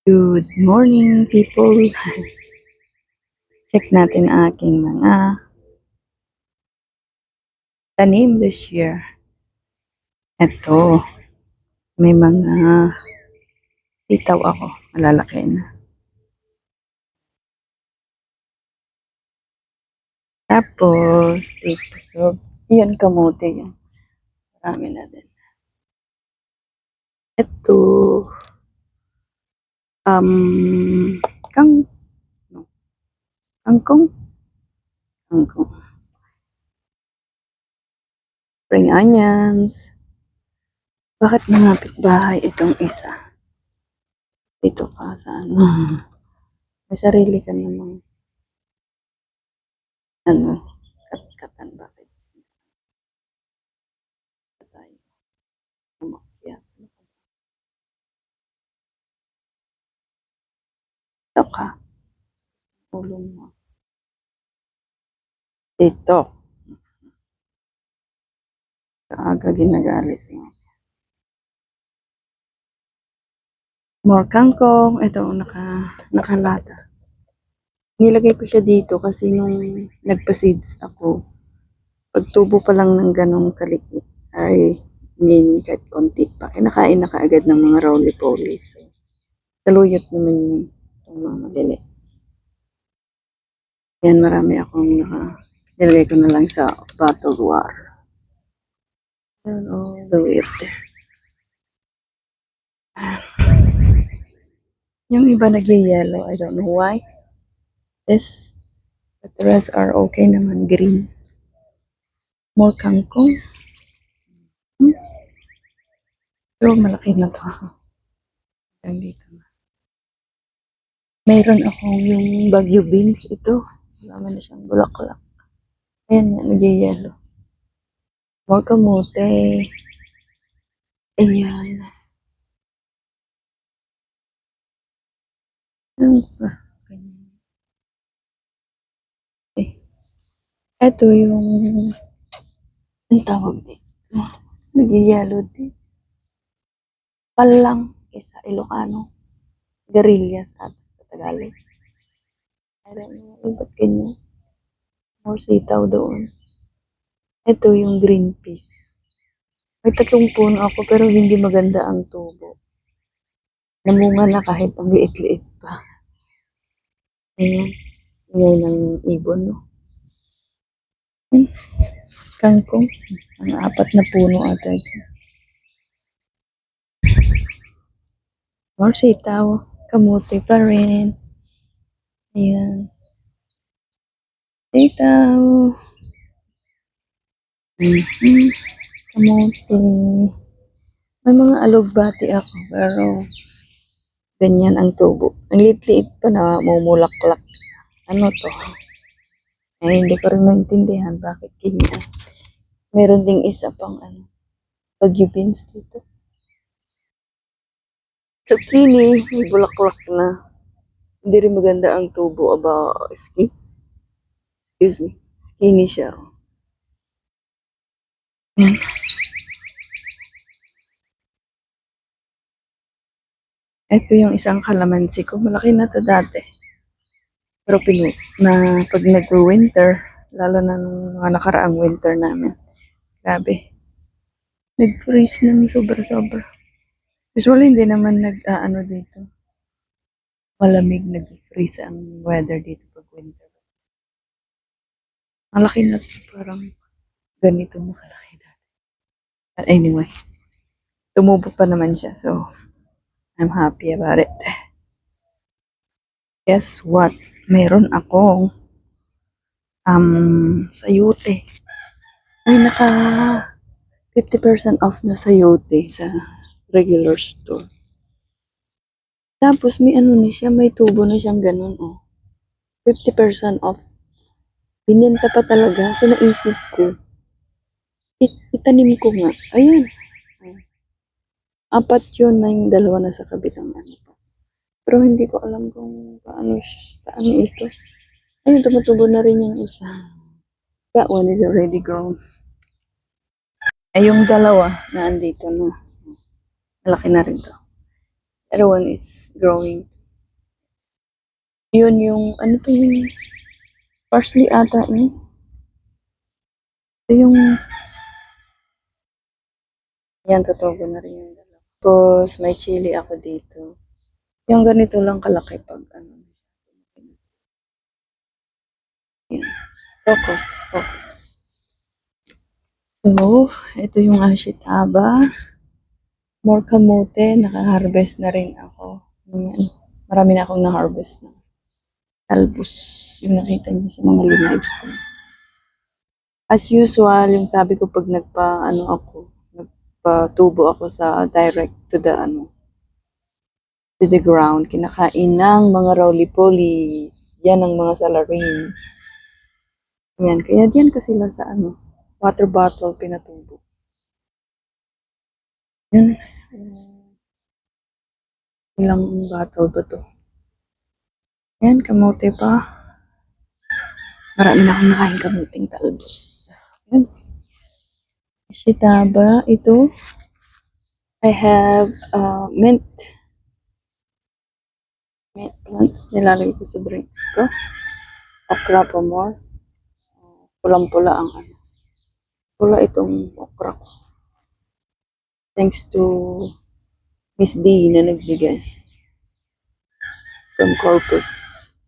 Good morning, people. Check natin ang aking mga tanim this year. Ito, may mga sitaw ako. Malalaki na. Tapos, dito, so, yan kamote yan. Marami na din. Ito, kang, no, kangkong, kangkong. Spring onions. Bakit manapit bahay itong isa? Dito ka sa ano. May sarili ka namang kat-katan. Bakit? Tayo. Umakyat. Ito ka. Ulo mo. Dito. Kaaga ginagalit mo. More kangkong. Ito, nakalata. Nilagay ko siya dito kasi nung nagpa-seeds ako, pagtubo pa lang ng ganong kaliit, kahit konti pa, kinakain na kaagad ng mga roly-poly. So, saluyot naman yun, itong mga malili. Yan, marami akong nilagay ko na lang sa bottled water. And all the way up there. Yung iba nag-yellow, I don't know why. But the rest are okay naman, green. More kangkong. Pero malaki na to. Hanggang dito na. Mayroon akong yung Baguio beans. Ito. Wala na siyang bulaklak. Ayan nga, nag-yellow. More kamote. Ayan. Ano pa? Ito yung ang tawag dito. Nag-yellow din. Palang isa Ilocano. Guerrilla sa Tagalog. I don't know. Ba't ganyan? More sitaw doon. Ito yung green peas. May 3 puno ako pero hindi maganda ang tubo. Namunga na kahit ang liit-liit pa. Ayan. Ngayon ng ibon, no? Kangkong. Ang 4 na puno ata ito. More sitaw. Kamote pa rin. Ayan. Sitaw. Kamote. May mga alugbati ako pero ganyan ang tubo. Ang liit-liit pa na mumulaklak. Ano to? Hindi ko rin maintindihan bakit ganyan. Meron ding isa pang Baguio beans dito. Zucchini, may bulaklak na. Hindi rin maganda ang tubo. Excuse me. Skinny siya. Yan. Ito yung isang kalamansi ko. Malaki na to dati. Pero pag nag-winter, lalo na nung mga nakaraang winter namin, grabe. Nag-freeze ng sobra-sobra. Usually, hindi naman dito. Malamig, nag-freeze ang weather dito pag winter. Malaki na parang ganito makalaki dati. But anyway, tumubo pa naman siya. So, I'm happy about it. Guess what? Meron akong sayote. Ay, naka 50% off na sayote sa regular store. Tapos may na siya, may tubo na siyang ganun, 50% off. Binenta pa talaga. So naisip ko, itanim ko nga. Ayan. 4 yun na yung 2 na sa kabilang Pero hindi ko alam kung paano ito. Ayun, tumutubo na rin yung isa. That one is already grown. Ay, yung 2 na andito na. Malaki na rin to. The other one is growing Yun yung, ano to yung parsley ata yun. Ito yung, yan, tutubo na rin yung dalawa. Tapos, may chili ako dito. Yung ganito lang kalaki pag ano. Yan. Focus, focus. So, ito yung ashitaba. More kamote, naka-harvest na rin ako. Yan. Marami na akong na-harvest na. Talbos, yung nakita niyo sa mga lives ko. As usual, yung sabi ko pag nagpa-tubo ako sa direct to the to the ground, kinakain ng mga roly-polies. Yan ang mga salarin. Yan, kaya diyan ko sila sa water bottle pinatubo. Yan. Ilang bottle ba to? Yan, kamote pa. Marami na akong nakain kamuting talbos. Yan. Shitaba, ito. I have mint. Mint plants. Nilalagay ko sa drinks ko. Okra pa more. Pulang-pula ang pula itong okra ko. Thanks to Miss D na nagbigay. From Corpus.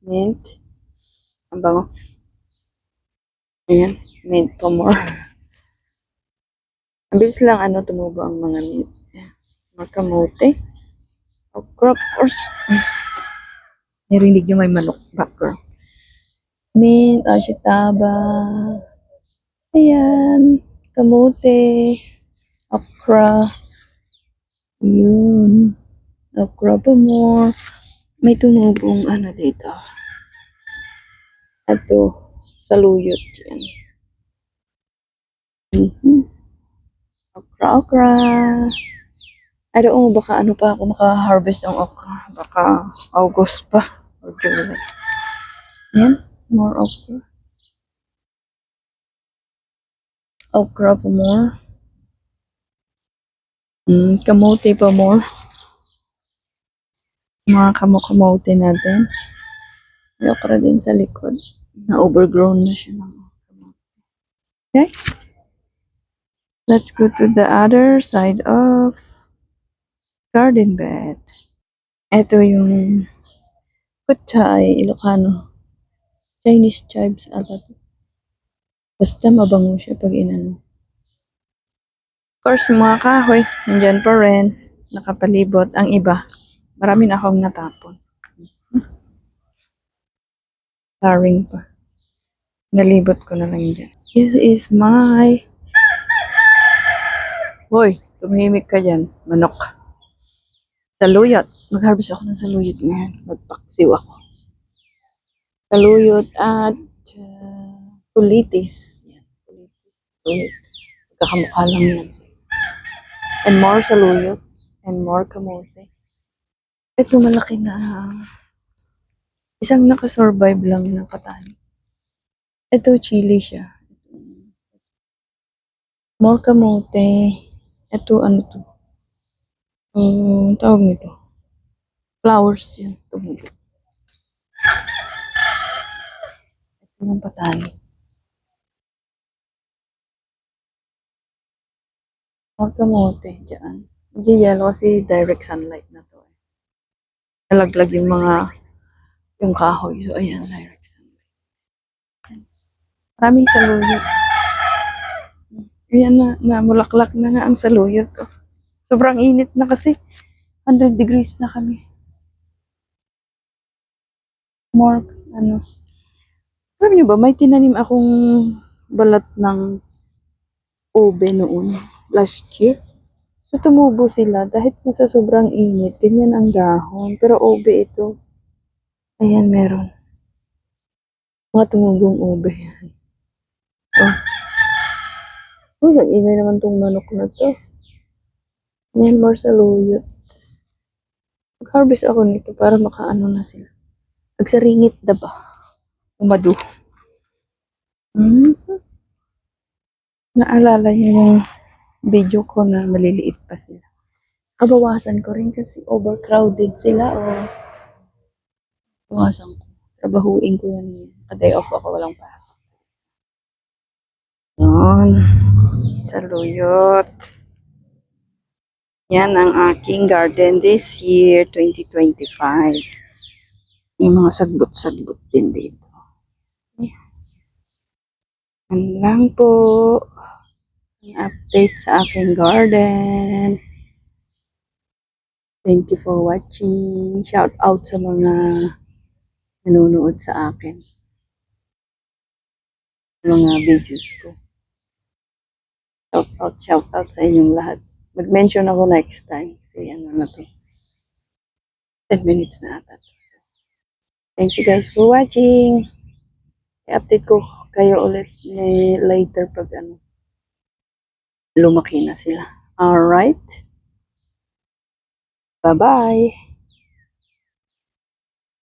Mint. Ang bango. Ayan. Mint pa more. Ang bilis lang tumubo ang mga mint. Mga kamote. Okra, of course. Narinig nyo may manok background. Mint, ashitaba. Ayan. Kamote. Okra. Yun. Okra pa more. May tumubong dito. Ito. Saluyot yan. Okra, okra. I don't know, baka pa ako maka-harvest ng okra. Baka August pa. Or July. Yan. More okra. Okra pa more. Kamote pa more. Mga kamote natin. May okra din sa likod. Na-overgrown na siya ng kamote. Okay? Let's go to the other side of garden bed. Ito yung kutsay, Ilocano. Chinese chives ata. Basta mabango siya pag inano. Of course, yung mga kahoy, nandyan pa rin. Nakapalibot. Ang iba, marami na akong natapon. Taring pa. Nalibot ko na lang dyan. This is my... Hoy, tumihimik ka dyan. Manok. Saluyot. Mag-harvest ako ng saluyot ngayon. Magpaksiw ako. Saluyot at kulitis. Yan. Kulitis. Kakamukha lang yan. And more saluyot. And more kamote. Ito malaki na. Isang nakasurvive lang na katani. Ito chili siya. More kamote. Ito to? Tawag nito. Flowers yan. Tumubo. Ito yung patani. More kamote dyan. Hindi yellow kasi direct sunlight na to. Nalaglag yung kahoy. So, ayan, direct sunlight. Maraming saluyot. Ayan na, mulaklak na nga ang saluyot ko. Sobrang init na kasi. 100 degrees na kami. More, sabi niyo ba, may tinanim akong balat ng ube noon, last year. So, tumubo sila dahil sa sobrang init. Ganyan ang dahon. Pero ube ito. Ayan, meron. Mga tumubong ube. Oh. Oh, ang ingay naman tong manok na to. Ayan, more saluyot. Mag-harvest ako nito para makaano na sila. Agsaringit na ba? Umado. Naalala niyo yung video ko na maliliit pa sila. Kabawasan ko rin kasi overcrowded sila o bawasan ko. Trabahuin ko yan. Ka-day off ako, walang pasok. Yun. Saluyot. Yan ang aking garden this year, 2025. May mga sagbot-sagbot din dito. Yan lang po. Ang update sa aking garden. Thank you for watching. Shout out sa mga nanonood sa akin. Mga videos ko. Shout out sa inyong lahat. Mag-mention ako next time. Kasi ano na to. 10 minutes na ata. Thank you guys for watching. I-update ko kayo ulit later pag ano, lumaki na sila. Alright? Bye-bye!